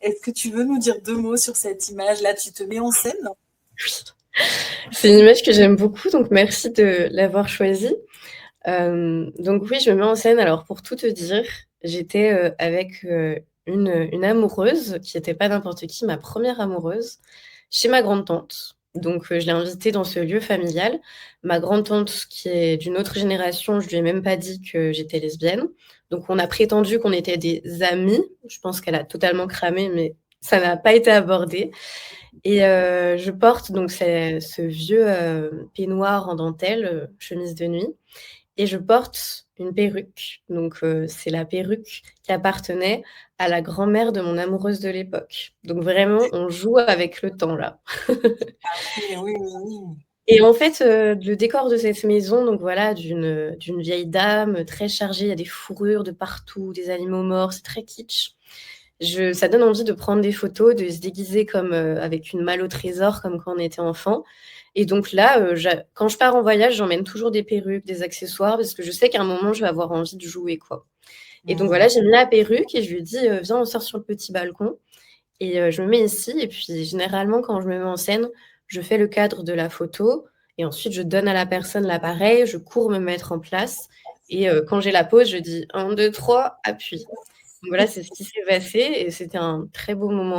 Est-ce que tu veux nous dire 2 mots sur cette image? Là, tu te mets en scène? C'est une image que j'aime beaucoup, donc merci de l'avoir choisie. Donc oui, je me mets en scène. Alors pour tout te dire, j'étais, avec, une amoureuse qui était pas n'importe qui, ma première amoureuse, chez ma grande-tante. Donc je l'ai invitée dans ce lieu familial. Ma grande-tante qui est d'une autre génération, je lui ai même pas dit que j'étais lesbienne. Donc on a prétendu qu'on était des amies. Je pense qu'elle a totalement cramé, mais ça n'a pas été abordé. Et je porte donc ce vieux, peignoir en dentelle, chemise de nuit, et je porte une perruque. Donc c'est la perruque qui appartenait à la grand-mère de mon amoureuse de l'époque. Donc vraiment, on joue avec le temps là. Oui, oui, oui, oui. Et en fait, le décor de cette maison, donc voilà, d'une vieille dame très chargée, il y a des fourrures de partout, des animaux morts, c'est très kitsch. Ça donne envie de prendre des photos, de se déguiser comme avec une malle au trésor, comme quand on était enfant. Et donc là, quand je pars en voyage, j'emmène toujours des perruques, des accessoires, parce que je sais qu'à un moment, je vais avoir envie de jouer, quoi. Et donc Mmh. voilà, j'ai mis la perruque et je lui dis, viens, on sort sur le petit balcon. Et je me mets ici. Et puis généralement, quand je me mets en scène, je fais le cadre de la photo. Et ensuite, je donne à la personne l'appareil, je cours me mettre en place. Et quand j'ai la pause, je dis un, 2, 3, appuie. Donc voilà, c'est ce qui s'est passé et c'était un très beau moment.